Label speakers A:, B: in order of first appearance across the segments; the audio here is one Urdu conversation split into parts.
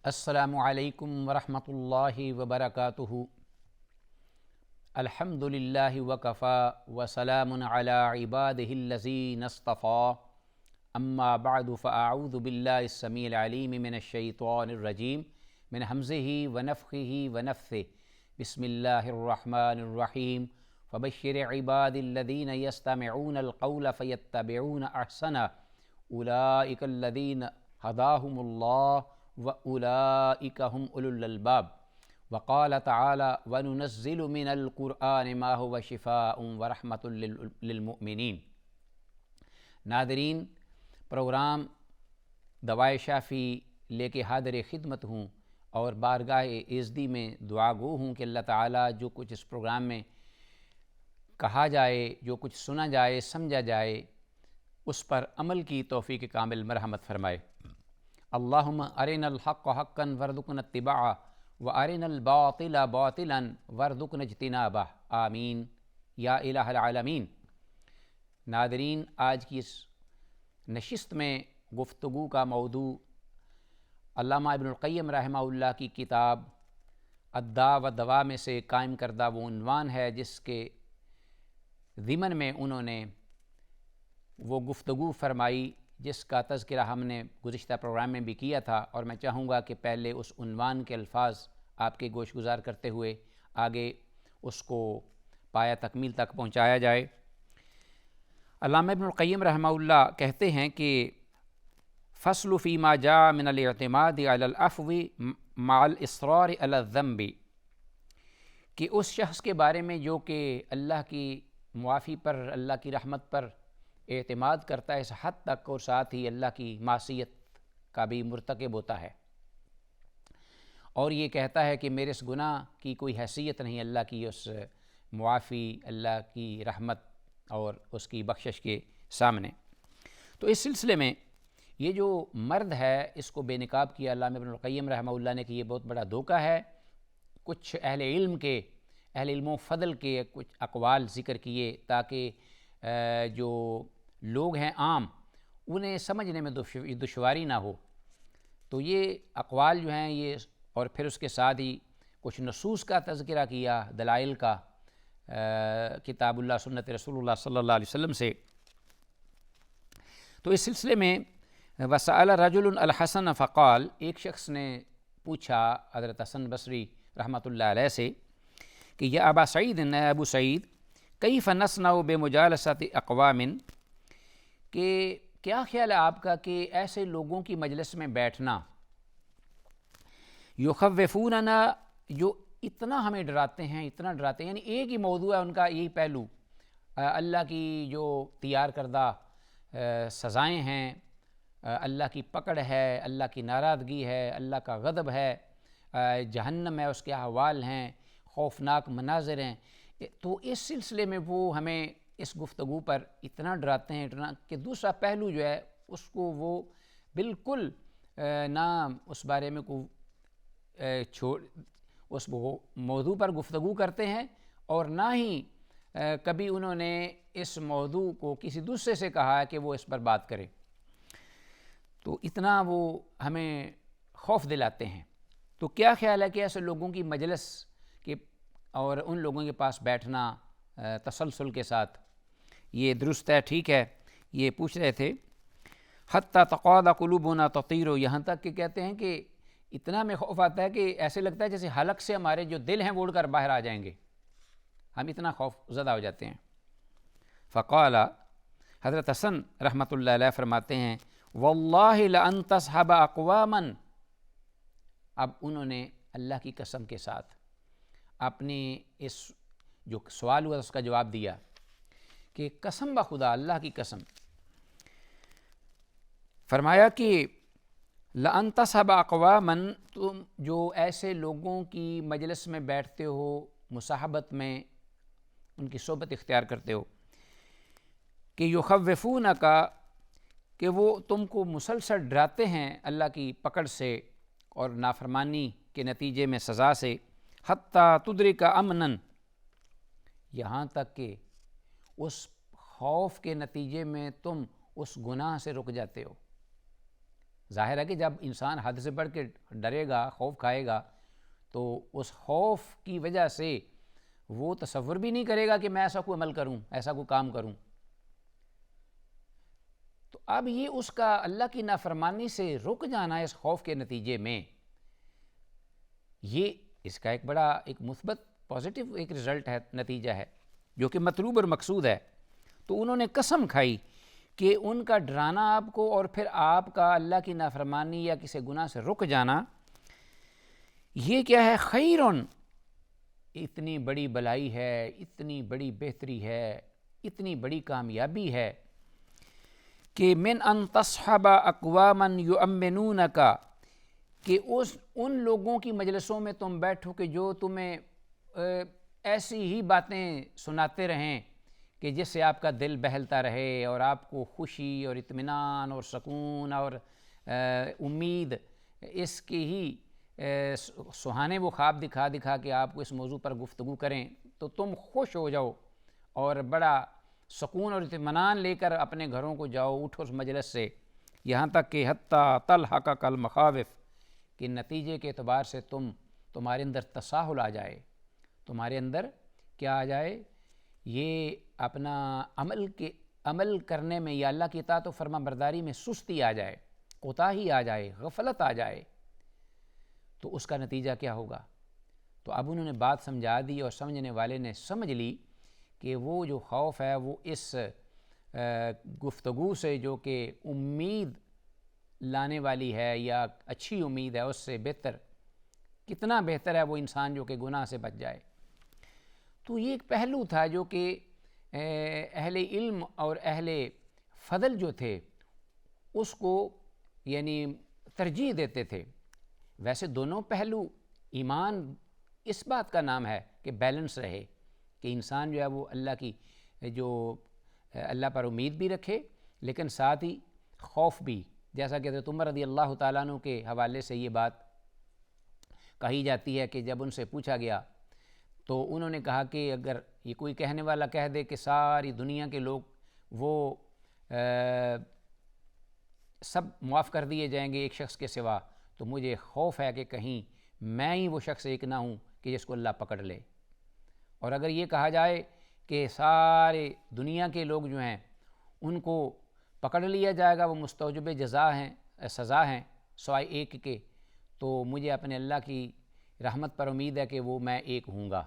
A: السلام علیکم ورحمۃ اللہ وبرکاتہ۔ الحمد للہ وکفی وسلام علی عبادہ الذین اصطفی، اما بعد فاعوذ باللہ السمیع العلیم من الشیطان الرجیم من ہمزہ ونفخہ ونفثہ، بسم اللہ الرحمن الرحیم۔ فبشر عباد الذین یستمعون القول فیتبعون احسنہ، اولئک الذین ہداہم اللہ وَأُولَئِكَ هُمْ أُولُو الْأَلْبَابِ۔ وقال تعالی وَنُنَزِّلُ مِنَ الْقُرْآنِ مَا هُوَ شِفَاءٌ وَرَحْمَةٌ لِلْمُؤْمِنِينَ۔ ناظرین، پروگرام دوائے شافی لے کے حاضر خدمت ہوں اور بارگاہ ایزدی میں دعا گو ہوں کہ اللہ تعالی جو کچھ اس پروگرام میں کہا جائے، جو کچھ سنا جائے، سمجھا جائے، اس پر عمل کی توفیق کامل مرحمت فرمائے۔ اللہم ارنا الحق حقا وارزقنا اتباعہ وارنا الباطل باطلا وارزقنا اجتنابہ، آمین یا الہ العالمین۔ ناظرین، آج کی اس نشست میں گفتگو کا موضوع علامہ ابن القیم رحمہ اللہ کی کتاب الداء والدواء میں سے قائم کردہ وہ عنوان ہے جس کے ضمن میں انہوں نے وہ گفتگو فرمائی جس کا تذکرہ ہم نے گزشتہ پروگرام میں بھی کیا تھا، اور میں چاہوں گا کہ پہلے اس عنوان کے الفاظ آپ کے گوش گزار کرتے ہوئے آگے اس کو پایہ تکمیل تک پہنچایا جائے۔ علامہ ابن القیم رحمہ اللہ کہتے ہیں کہ فصل فیما جاء من الاعتماد علی العفو مع الاصرار علی الذنب، کہ اس شخص کے بارے میں جو کہ اللہ کی معافی پر، اللہ کی رحمت پر اعتماد کرتا ہے اس حد تک، اور ساتھ ہی اللہ کی معصیت کا بھی مرتکب ہوتا ہے، اور یہ کہتا ہے کہ میرے اس گناہ کی کوئی حیثیت نہیں اللہ کی اس معافی، اللہ کی رحمت اور اس کی بخشش کے سامنے۔ تو اس سلسلے میں یہ جو مرد ہے اس کو بے نقاب کیا علامہ ابن القیم رحمہ اللہ نے کہ یہ بہت بڑا دھوکہ ہے۔ کچھ اہل علم و فضل کے کچھ اقوال ذکر کیے تاکہ جو لوگ ہیں عام انہیں سمجھنے میں دشواری نہ ہو۔ تو یہ اقوال جو ہیں یہ، اور پھر اس کے ساتھ ہی کچھ نصوص کا تذکرہ کیا، دلائل کا، کتاب اللہ سنت رسول اللہ صلی اللہ علیہ وسلم سے۔ تو اس سلسلے میں وسأل رجل الحسن فقال، ایک شخص نے پوچھا حضرت حسن بصری رحمۃ اللہ علیہ سے کہ یا ابا سعید، ابو سعید، کیف نصنع بمجالسۃ اقوام، کہ کیا خیال ہے آپ کا کہ ایسے لوگوں کی مجلس میں بیٹھنا یخوفوننا، جو اتنا ہمیں ڈراتے ہیں، اتنا ڈراتے ہیں، یعنی ایک ہی موضوع ہے ان کا، یہی پہلو، اللہ کی جو تیار کردہ سزائیں ہیں، اللہ کی پکڑ ہے، اللہ کی ناراضگی ہے، اللہ کا غضب ہے، جہنم ہے، اس کے احوال ہیں، خوفناک مناظر ہیں۔ تو اس سلسلے میں وہ ہمیں اس گفتگو پر اتنا ڈراتے ہیں، اتنا کہ دوسرا پہلو جو ہے اس کو وہ بالکل نہ اس بارے میں اس موضوع پر گفتگو کرتے ہیں، اور نہ ہی کبھی انہوں نے اس موضوع کو کسی دوسرے سے کہا ہے کہ وہ اس پر بات کرے۔ تو اتنا وہ ہمیں خوف دلاتے ہیں۔ تو کیا خیال ہے کہ ایسے لوگوں کی مجلس کے اور ان لوگوں کے پاس بیٹھنا تسلسل کے ساتھ یہ درست ہے، ٹھیک ہے؟ یہ پوچھ رہے تھے۔ حتی تقاض قلوبنا تطیر، یہاں تک کہ کہتے ہیں کہ اتنا میں خوف آتا ہے کہ ایسے لگتا ہے جیسے حلق سے ہمارے جو دل ہیں وہ اڑ کر باہر آ جائیں گے، ہم اتنا خوف زدہ ہو جاتے ہیں۔ فقال، حضرت حسن رحمۃ اللہ علیہ فرماتے ہیں واللہ لأن تصحب اقواما، اب انہوں نے اللہ کی قسم کے ساتھ اپنی اس جو سوال ہوا اس کا جواب دیا کہ قسم بخدا، اللہ کی قسم، فرمایا کہ لأن تصحب اقواما، تم جو ایسے لوگوں کی مجلس میں بیٹھتے ہو، مصاحبت میں ان کی صحبت اختیار کرتے ہو، کہ یخوفونک، کہ وہ تم کو مسلسل ڈراتے ہیں اللہ کی پکڑ سے اور نافرمانی کے نتیجے میں سزا سے، حتی تدرک امنا، یہاں تک کہ اس خوف کے نتیجے میں تم اس گناہ سے رک جاتے ہو، ظاہر ہے کہ جب انسان حد سے بڑھ کے ڈرے گا، خوف کھائے گا، تو اس خوف کی وجہ سے وہ تصور بھی نہیں کرے گا کہ میں ایسا کوئی عمل کروں، ایسا کوئی کام کروں۔ تو اب یہ اس کا اللہ کی نافرمانی سے رک جانا اس خوف کے نتیجے میں، یہ اس کا ایک بڑا ایک مثبت پازیٹیو ایک رزلٹ ہے، نتیجہ ہے جو کہ مطلوب اور مقصود ہے۔ تو انہوں نے قسم کھائی کہ ان کا ڈرانا آپ کو اور پھر آپ کا اللہ کی نافرمانی یا کسی گناہ سے رک جانا، یہ کیا ہے؟ خیرن، اتنی بڑی بلائی ہے، اتنی بڑی بہتری ہے، اتنی بڑی کامیابی ہے کہ من ان تصحب اقواما یؤمنونک، کہ ان لوگوں کی مجلسوں میں تم بیٹھو کہ جو تمہیں ایسی ہی باتیں سناتے رہیں کہ جس سے آپ کا دل بہلتا رہے اور آپ کو خوشی اور اطمینان اور سکون اور امید اس کی ہی سہانے وہ خواب دکھا دکھا کے آپ کو اس موضوع پر گفتگو کریں تو تم خوش ہو جاؤ اور بڑا سکون اور اطمینان لے کر اپنے گھروں کو جاؤ، اٹھو اس مجلس سے، یہاں تک کہ حتیٰ تلحقک المخاوف، کہ نتیجے کے اعتبار سے تمہارے اندر تساہل آ جائے، تمہارے اندر کیا آ جائے؟ یہ اپنا عمل کرنے میں یا اللہ کی اطاعت و فرما برداری میں سستی آ جائے، کوتاہی آ جائے، غفلت آ جائے، تو اس کا نتیجہ کیا ہوگا؟ تو اب انہوں نے بات سمجھا دی اور سمجھنے والے نے سمجھ لی کہ وہ جو خوف ہے وہ اس گفتگو سے جو کہ امید لانے والی ہے یا اچھی امید ہے، اس سے بہتر، کتنا بہتر ہے وہ انسان جو کہ گناہ سے بچ جائے۔ تو یہ ایک پہلو تھا جو کہ اہل علم اور اہل فضل جو تھے اس کو یعنی ترجیح دیتے تھے۔ ویسے دونوں پہلو، ایمان اس بات کا نام ہے کہ بیلنس رہے، کہ انسان جو ہے وہ اللہ کی جو اللہ پر امید بھی رکھے لیکن ساتھ ہی خوف بھی، جیسا کہ حضرت عمر رضی اللہ تعالیٰ عنہ کے حوالے سے یہ بات کہی جاتی ہے کہ جب ان سے پوچھا گیا تو انہوں نے کہا کہ اگر یہ کوئی کہنے والا کہہ دے کہ ساری دنیا کے لوگ وہ سب معاف کر دیے جائیں گے ایک شخص کے سوا، تو مجھے خوف ہے کہ کہیں میں ہی وہ شخص ایک نہ ہوں کہ جس کو اللہ پکڑ لے۔ اور اگر یہ کہا جائے کہ سارے دنیا کے لوگ جو ہیں ان کو پکڑ لیا جائے گا، وہ مستوجب جزا ہیں، سزا ہیں سوائے ایک کے، تو مجھے اپنے اللہ کی رحمت پر امید ہے کہ وہ میں ایک ہوں گا۔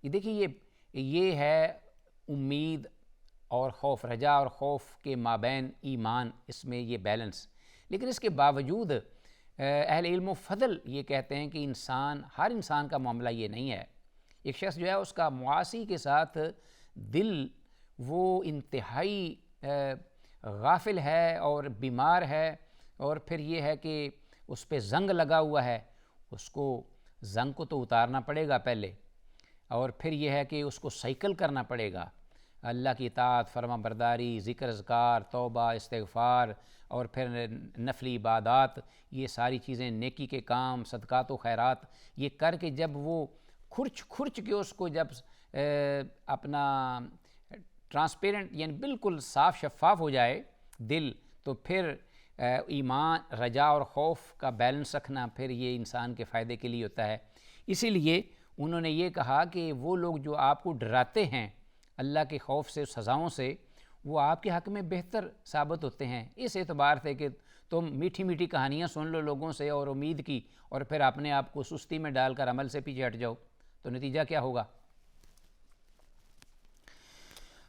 A: یہ دیکھیے یہ ہے امید اور خوف، رجا اور خوف کے مابین ایمان، اس میں یہ بیلنس۔ لیکن اس کے باوجود اہل علم و فضل یہ کہتے ہیں کہ ہر انسان کا معاملہ یہ نہیں ہے۔ ایک شخص جو ہے اس کا معاصی کے ساتھ دل وہ انتہائی غافل ہے اور بیمار ہے، اور پھر یہ ہے کہ اس پہ زنگ لگا ہوا ہے، اس کو زنگ کو تو اتارنا پڑے گا پہلے، اور پھر یہ ہے کہ اس کو سائیکل کرنا پڑے گا، اللہ کی اطاعت، فرما برداری، ذکر اذکار، توبہ، استغفار، اور پھر نفلی عبادات، یہ ساری چیزیں، نیکی کے کام، صدقات و خیرات، یہ کر کے جب وہ کھرچ کے اس کو جب اپنا ٹرانسپیرنٹ یعنی بالکل صاف شفاف ہو جائے دل، تو پھر ایمان، رجا اور خوف کا بیلنس رکھنا پھر یہ انسان کے فائدے کے لیے ہوتا ہے۔ اسی لیے انہوں نے یہ کہا کہ وہ لوگ جو آپ کو ڈراتے ہیں اللہ کے خوف سے، سزاؤں سے، وہ آپ کے حق میں بہتر ثابت ہوتے ہیں اس اعتبار سے کہ تم میٹھی میٹھی کہانیاں سن لو لوگوں سے اور امید کی، اور پھر اپنے آپ کو سستی میں ڈال کر عمل سے پیچھے ہٹ جاؤ، تو نتیجہ کیا ہوگا؟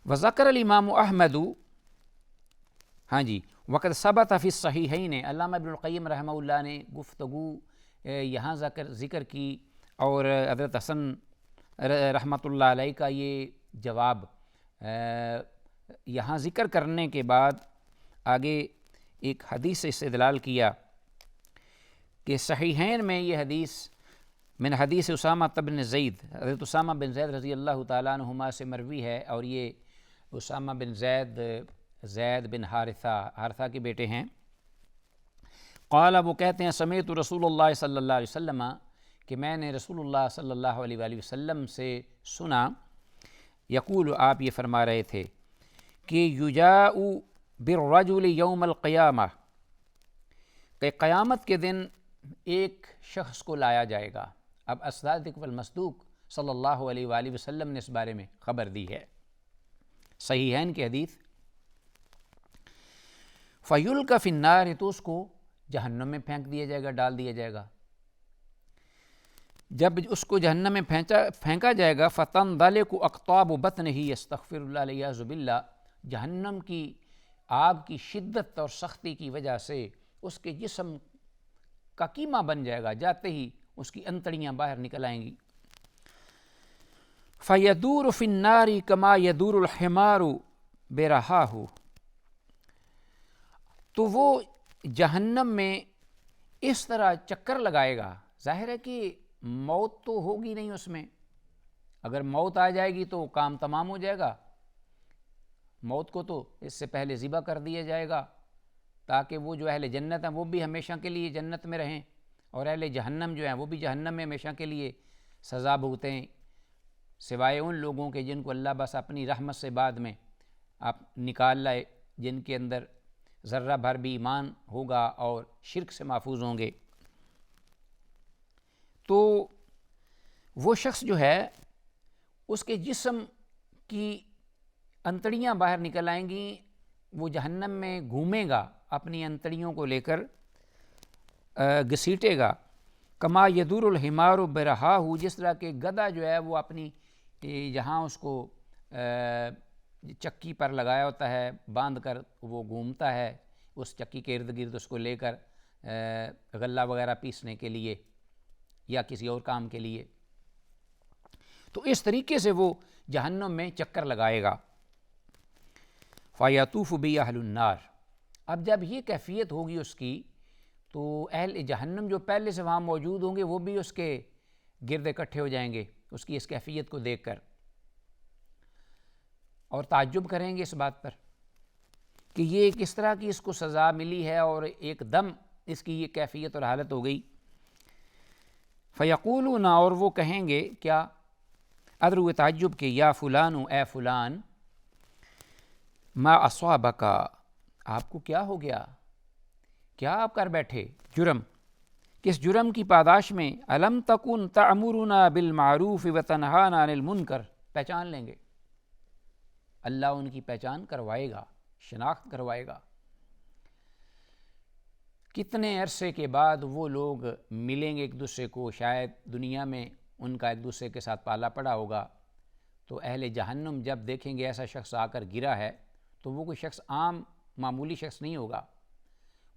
A: وذکر الامام احمد، ہاں جی، وقد ثبت فی الصحیحین، علامہ ابن القیم رحمہ اللہ نے گفتگو یہاں ذکر کی، اور حضرت حسن رحمۃ اللہ علیہ کا یہ جواب یہاں ذکر کرنے کے بعد آگے ایک حدیث سے استدلال کیا کہ صحیحین میں یہ حدیث من حدیث اسامہ بن زید، حضرت اسامہ بن زید رضی اللہ تعالیٰ عنہما سے مروی ہے، اور یہ اسامہ بن زید بن حارثہ کے بیٹے ہیں۔ قال، وہ کہتے ہیں سمعت رسول اللہ صلی اللہ علیہ وسلم، کہ میں نے رسول اللہ صلی اللہ علیہ وآلہ وسلم سے سنا، یقول، آپ یہ فرما رہے تھے کہ یجاء بالرجل یوم القیامہ، کہ قیامت کے دن ایک شخص کو لایا جائے گا. اب الصادق والمصدوق صلی اللہ علیہ وآلہ وسلم نے اس بارے میں خبر دی ہے. صحیحین کی حدیث. فَيُلْقَى فِي النَّارِ، تو اس کو جہنم میں پھینک دیا جائے گا، ڈال دیا جائے گا. جب اس کو جہنم میں پھینکا جائے گا فَتَنْضَلِقُ أَقْطَابُ بَطْنِهِ يَسْتَغْفِرُ اللَّهَ وَالْعِيَاذُ بِاللَّهِ، جہنم کی آگ کی شدت اور سختی کی وجہ سے اس کے جسم کا کیما بن جائے گا، جاتے ہی اس کی انتڑیاں باہر نکل آئیں گی. فَيَدُورُ فِي النَّارِ كَمَا يَدُورُ الْحِمَارُ بِرَحَاهُ، تو وہ جہنم میں اس طرح چکر لگائے گا. ظاہر ہے کہ موت تو ہوگی نہیں اس میں، اگر موت آ جائے گی تو کام تمام ہو جائے گا. موت کو تو اس سے پہلے ذبح کر دیا جائے گا تاکہ وہ جو اہل جنت ہیں وہ بھی ہمیشہ کے لیے جنت میں رہیں، اور اہل جہنم جو ہیں وہ بھی جہنم میں ہمیشہ کے لیے سزا بھگتیں، سوائے ان لوگوں کے جن کو اللہ بس اپنی رحمت سے بعد میں آپ نکال لائے، جن کے اندر ذرہ بھر بھی ایمان ہوگا اور شرک سے محفوظ ہوں گے. تو وہ شخص جو ہے اس کے جسم کی انتڑیاں باہر نکل آئیں گی، وہ جہنم میں گھومے گا، اپنی انتڑیوں کو لے کر گھسیٹے گا. کما یدور الحمار برہاہ، جس طرح کہ گدھا جو ہے وہ اپنی جہاں اس کو چکی پر لگایا ہوتا ہے باندھ کر وہ گھومتا ہے، اس چکی کے ارد گرد اس کو لے کر غلہ وغیرہ پیسنے کے لیے یا کسی اور کام کے لیے، تو اس طریقے سے وہ جہنم میں چکر لگائے گا. فَيَطُوفُ بِهِ أَهْلُ النَّارِ، اب جب یہ کیفیت ہوگی اس کی تو اہل جہنم جو پہلے سے وہاں موجود ہوں گے وہ بھی اس کے گرد اکٹھے ہو جائیں گے اس کی اس کیفیت کو دیکھ کر، اور تعجب کریں گے اس بات پر کہ یہ کس طرح کی اس کو سزا ملی ہے اور ایک دم اس کی یہ کیفیت اور حالت ہو گئی. فَيَقُولُونَ، اور وہ کہیں گے کیا، ادرو تعجب کہ یا فلان، اے فلان، ما اصابک، آپ کو کیا ہو گیا، کیا آپ کر بیٹھے جرم، کس جرم کی پاداش میں، الم تکن تأمرنا بالمعروف وتنہانا عن المنکر، پہچان لیں گے، اللہ ان کی پہچان کروائے گا، شناخت کروائے گا. کتنے عرصے کے بعد وہ لوگ ملیں گے ایک دوسرے کو، شاید دنیا میں ان کا ایک دوسرے کے ساتھ پالا پڑا ہوگا، تو اہل جہنم جب دیکھیں گے ایسا شخص آ کر گرا ہے تو وہ کوئی شخص عام معمولی شخص نہیں ہوگا،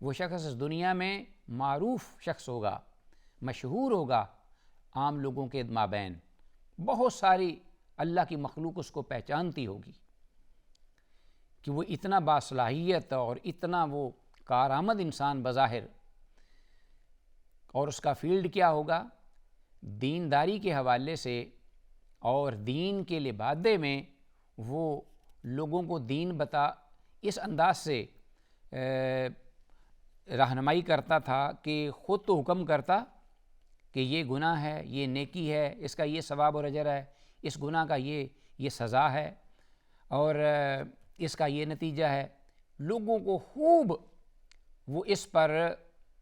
A: وہ شخص اس دنیا میں معروف شخص ہوگا، مشہور ہوگا عام لوگوں کے مابین، بہت ساری اللہ کی مخلوق اس کو پہچانتی ہوگی کہ وہ اتنا باصلاحیت اور اتنا وہ کارآمد انسان بظاہر. اور اس کا فیلڈ کیا ہوگا، دینداری کے حوالے سے اور دین کے لبادے میں وہ لوگوں کو دین بتا اس انداز سے رہنمائی کرتا تھا کہ خود تو حکم کرتا کہ یہ گناہ ہے، یہ نیکی ہے، اس کا یہ ثواب اور اجر ہے، اس گناہ کا یہ سزا ہے اور اس کا یہ نتیجہ ہے. لوگوں کو خوب وہ اس پر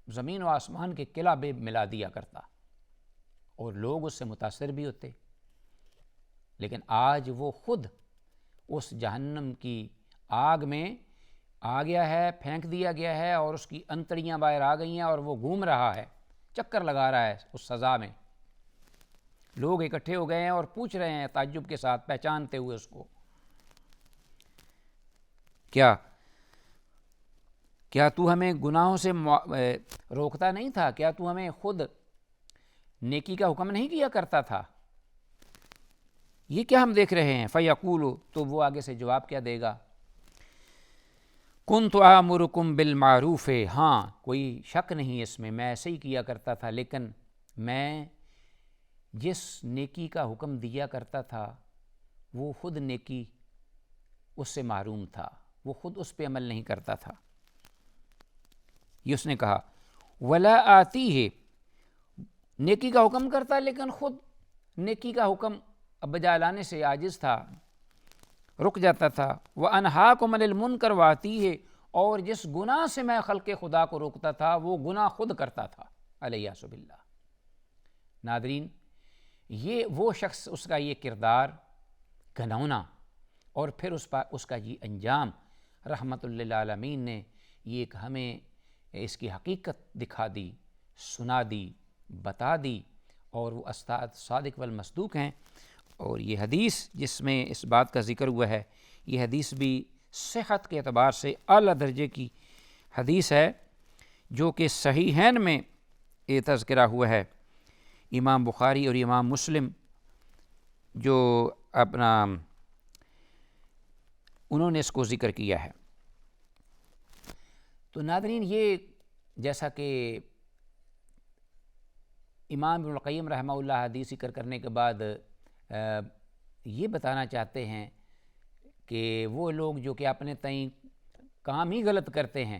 A: زمین و آسمان کے قلعہ بے ملا دیا کرتا اور لوگ اس سے متاثر بھی ہوتے. لیکن آج وہ خود اس جہنم کی آگ میں آ گیا ہے، پھینک دیا گیا ہے اور اس کی انتڑیاں باہر آ گئی ہیں اور وہ گھوم رہا ہے، چکر لگا رہا ہے اس سزا میں. لوگ اکٹھے ہو گئے ہیں اور پوچھ رہے ہیں تعجب کے ساتھ، پہچانتے ہوئے اس کو، کیا تو ہمیں گناہوں سے روکتا نہیں تھا، کیا تو ہمیں خود نیکی کا حکم نہیں کیا کرتا تھا، یہ کیا ہم دیکھ رہے ہیں. فَيَقُولُ، تو وہ آگے سے جواب کیا دے گا، كُنْتُ آمُرُكُمْ بِالْمَعْرُوفِ، ہاں کوئی شک نہیں اس میں، میں ایسے ہی کیا کرتا تھا، لیکن میں جس نیکی کا حکم دیا کرتا تھا وہ خود نیکی اس سے محروم تھا، وہ خود اس پہ عمل نہیں کرتا تھا. یہ اس نے کہا وَلَا آتِيهِ، نیکی کا حکم کرتا لیکن خود نیکی کا حکم بجا لانے سے عاجز تھا، رک جاتا تھا. وَأَنْهَاكُمْ عَنِ الْمُنْكَرِ وَآتِيهِ، اور جس گناہ سے میں خلق خدا کو روکتا تھا وہ گناہ خود کرتا تھا، علیہ باللہ۔ ناظرین، یہ وہ شخص، اس کا یہ کردار گھنونا اور پھر اس کا یہ انجام، رحمت للعالمین نے یہ ایک ہمیں اس کی حقیقت دکھا دی، سنا دی، بتا دی، اور وہ استاد صادق والمصدوق ہیں۔ اور یہ حدیث جس میں اس بات کا ذکر ہوا ہے، یہ حدیث بھی صحت کے اعتبار سے اعلیٰ درجے کی حدیث ہے، جو کہ صحیحین میں یہ تذکرہ ہوا ہے۔ امام بخاری اور امام مسلم جو انہوں نے اس کو ذکر کیا ہے۔ تو ناظرین، یہ جیسا کہ امام ابن القیم رحمہ اللہ حدیث ذکر کرنے کے بعد یہ بتانا چاہتے ہیں کہ وہ لوگ جو کہ اپنے تئیں کام ہی غلط کرتے ہیں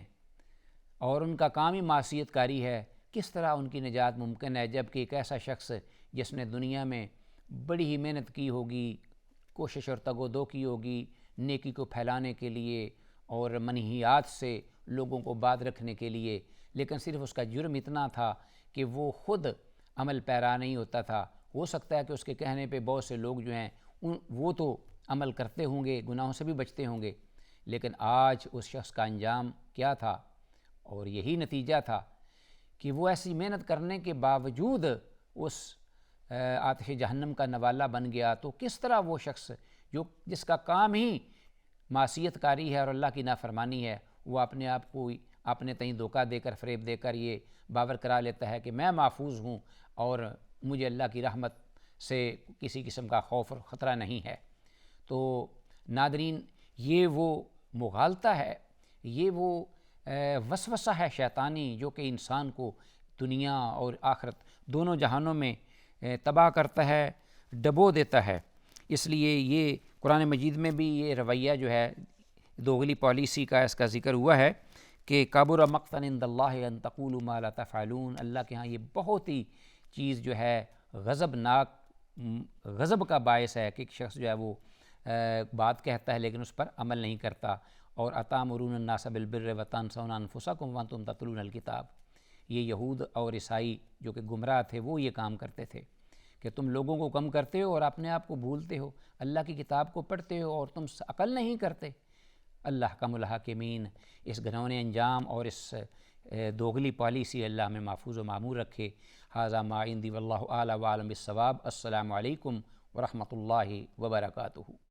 A: اور ان کا کام ہی معصیت کاری ہے، کس طرح ان کی نجات ممکن ہے، جب کہ ایک ایسا شخص جس نے دنیا میں بڑی ہی محنت کی ہوگی، کوشش اور تگ و دو کی ہوگی نیکی کو پھیلانے کے لیے اور منہیات سے لوگوں کو باز رکھنے کے لیے، لیکن صرف اس کا جرم اتنا تھا کہ وہ خود عمل پیرا نہیں ہوتا تھا۔ ہو سکتا ہے کہ اس کے کہنے پہ بہت سے لوگ جو ہیں وہ تو عمل کرتے ہوں گے، گناہوں سے بھی بچتے ہوں گے، لیکن آج اس شخص کا انجام کیا تھا؟ اور یہی نتیجہ تھا کہ وہ ایسی محنت کرنے کے باوجود اس آتش جہنم کا نوالا بن گیا۔ تو کس طرح وہ شخص جس کا کام ہی معصیت کاری ہے اور اللہ کی نافرمانی ہے، وہ اپنے آپ کو اپنے تئیں دھوکہ دے کر، فریب دے کر یہ باور کرا لیتا ہے کہ میں محفوظ ہوں اور مجھے اللہ کی رحمت سے کسی قسم کا خوف اور خطرہ نہیں ہے۔ تو ناظرین، یہ وہ مغالطہ ہے، یہ وہ وسوسہ ہے شیطانی، جو کہ انسان کو دنیا اور آخرت دونوں جہانوں میں تباہ کرتا ہے، ڈبو دیتا ہے۔ اس لیے یہ قرآن مجید میں بھی یہ رویہ جو ہے دوغلی پالیسی کا، اس کا ذکر ہوا ہے کہ کبر مقتا عند اللہ ان تقولوا ما لا تفعلون۔ اللہ کے ہاں یہ بہت ہی چیز جو ہے غضب کا باعث ہے کہ ایک شخص جو ہے وہ بات کہتا ہے لیکن اس پر عمل نہیں کرتا۔ اور اتامرون الناس بالبر وتنسون انفسکم وانتم تتلون الکتاب، یہ یہود اور عیسائی جو کہ گمراہ تھے وہ یہ کام کرتے تھے کہ تم لوگوں کو کم کرتے ہو اور اپنے آپ کو بھولتے ہو، اللہ کی کتاب کو پڑھتے ہو اور تم عقل نہیں کرتے۔ اللہ کا الحاکمین اس گھنونے انجام اور اس دوغلی پالیسی اللہ میں محفوظ و معمور رکھے۔ ھذا ما عندی واللہ اعلی وعلم بالصواب۔ السلام علیکم ورحمۃ اللہ وبرکاتہ۔